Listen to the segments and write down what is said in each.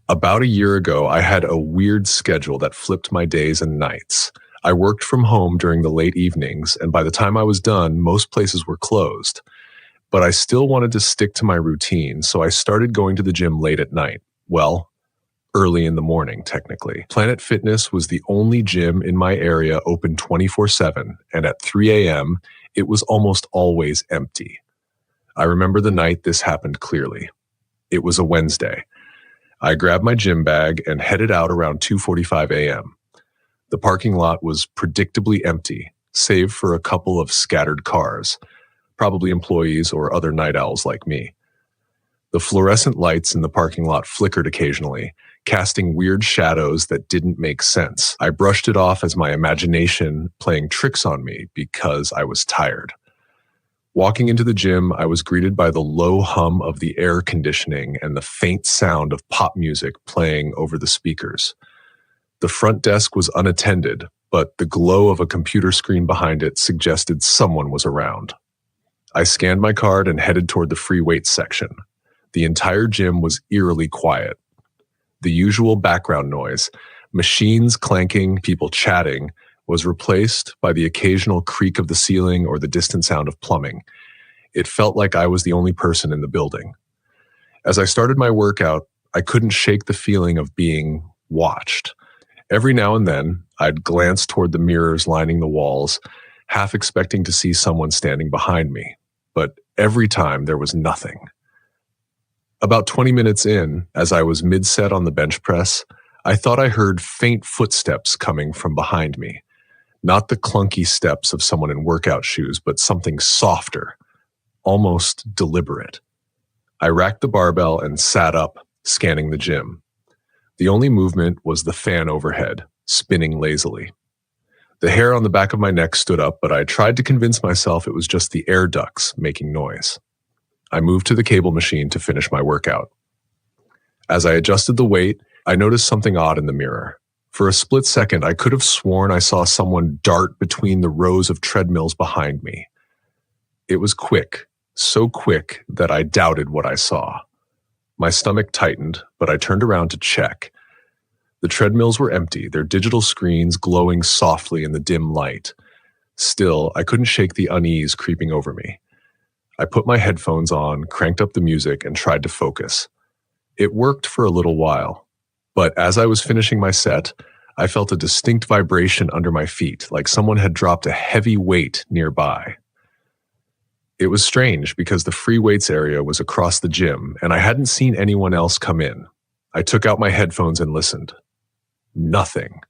About a year ago, I had a weird schedule that flipped my days and nights. I worked from home during the late evenings, and by the time I was done, most places were closed. But I still wanted to stick to my routine, so I started going to the gym late at night. Well, early in the morning, technically. Planet Fitness was the only gym in my area open 24/7, and at 3 a.m., it was almost always empty. I remember the night this happened clearly. It was a Wednesday. I grabbed my gym bag and headed out around 2:45 a.m. The parking lot was predictably empty, save for a couple of scattered cars, probably employees or other night owls like me. The fluorescent lights in the parking lot flickered occasionally, casting weird shadows that didn't make sense. I brushed it off as my imagination playing tricks on me because I was tired. Walking into the gym, I was greeted by the low hum of the air conditioning and the faint sound of pop music playing over the speakers. The front desk was unattended, but the glow of a computer screen behind it suggested someone was around. I scanned my card and headed toward the free weights section. The entire gym was eerily quiet. The usual background noise, machines clanking, people chatting, was replaced by the occasional creak of the ceiling or the distant sound of plumbing. It felt like I was the only person in the building. As I started my workout, I couldn't shake the feeling of being watched. Every now and then, I'd glance toward the mirrors lining the walls, half expecting to see someone standing behind me. But every time, there was nothing. About 20 minutes in, as I was mid-set on the bench press, I thought I heard faint footsteps coming from behind me. Not the clunky steps of someone in workout shoes, but something softer, almost deliberate. I racked the barbell and sat up, scanning the gym. The only movement was the fan overhead, spinning lazily. The hair on the back of my neck stood up, but I tried to convince myself it was just the air ducts making noise. I moved to the cable machine to finish my workout. As I adjusted the weight, I noticed something odd in the mirror. For a split second, I could have sworn I saw someone dart between the rows of treadmills behind me. It was quick, so quick that I doubted what I saw. My stomach tightened, but I turned around to check. The treadmills were empty, their digital screens glowing softly in the dim light. Still, I couldn't shake the unease creeping over me. I put my headphones on, cranked up the music, and tried to focus. It worked for a little while, but as I was finishing my set, I felt a distinct vibration under my feet, like someone had dropped a heavy weight nearby. It was strange because the free weights area was across the gym, and I hadn't seen anyone else come in. I took out my headphones and listened. Nothing.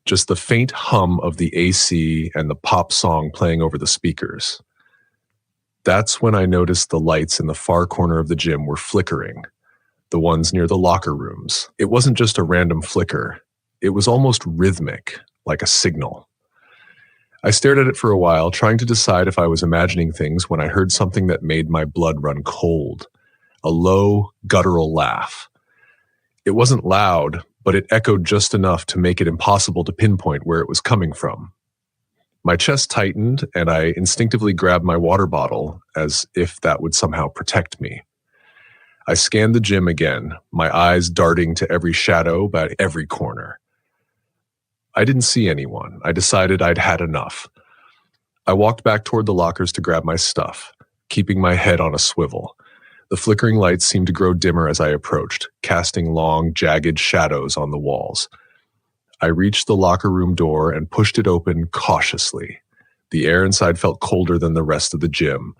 Just the faint hum of the AC and the pop song playing over the speakers. That's when I noticed the lights in the far corner of the gym were flickering, the ones near the locker rooms. It wasn't just a random flicker. It was almost rhythmic, like a signal. I stared at it for a while, trying to decide if I was imagining things when I heard something that made my blood run cold. A low, guttural laugh. It wasn't loud, but it echoed just enough to make it impossible to pinpoint where it was coming from. My chest tightened, and I instinctively grabbed my water bottle, as if that would somehow protect me. I scanned the gym again, my eyes darting to every shadow, about every corner. I didn't see anyone. I decided I'd had enough. I walked back toward the lockers to grab my stuff, keeping my head on a swivel. The flickering lights seemed to grow dimmer as I approached, casting long, jagged shadows on the walls. I reached the locker room door and pushed it open cautiously. The air inside felt colder than the rest of the gym,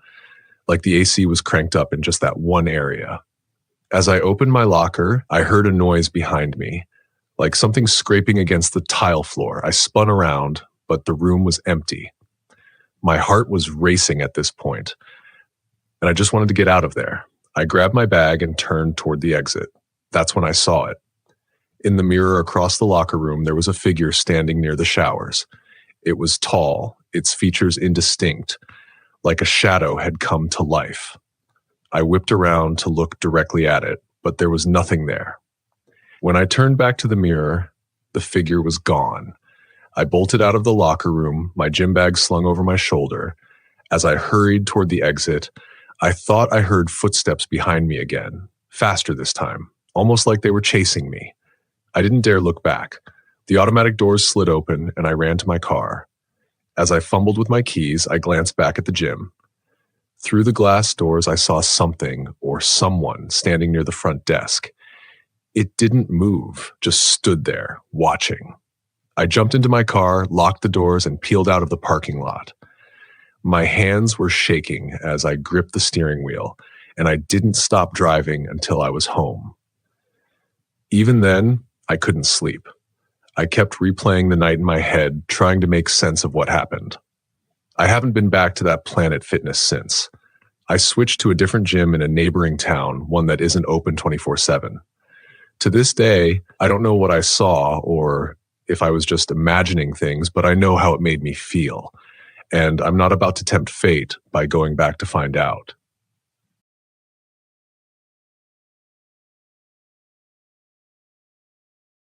like the AC was cranked up in just that one area. As I opened my locker, I heard a noise behind me, like something scraping against the tile floor. I spun around, but the room was empty. My heart was racing at this point, and I just wanted to get out of there. I grabbed my bag and turned toward the exit. That's when I saw it. In the mirror across the locker room, there was a figure standing near the showers. It was tall, its features indistinct, like a shadow had come to life. I whipped around to look directly at it, but there was nothing there. When I turned back to the mirror, the figure was gone. I bolted out of the locker room, my gym bag slung over my shoulder. As I hurried toward the exit, I thought I heard footsteps behind me again, faster this time, almost like they were chasing me. I didn't dare look back. The automatic doors slid open and I ran to my car. As I fumbled with my keys, I glanced back at the gym. Through the glass doors, I saw something or someone standing near the front desk. It didn't move, just stood there, watching. I jumped into my car, locked the doors, and peeled out of the parking lot. My hands were shaking as I gripped the steering wheel, and I didn't stop driving until I was home. Even then, I couldn't sleep. I kept replaying the night in my head, trying to make sense of what happened. I haven't been back to that Planet Fitness since. I switched to a different gym in a neighboring town, one that isn't open 24/7. To this day, I don't know what I saw or if I was just imagining things, but I know how it made me feel. And I'm not about to tempt fate by going back to find out.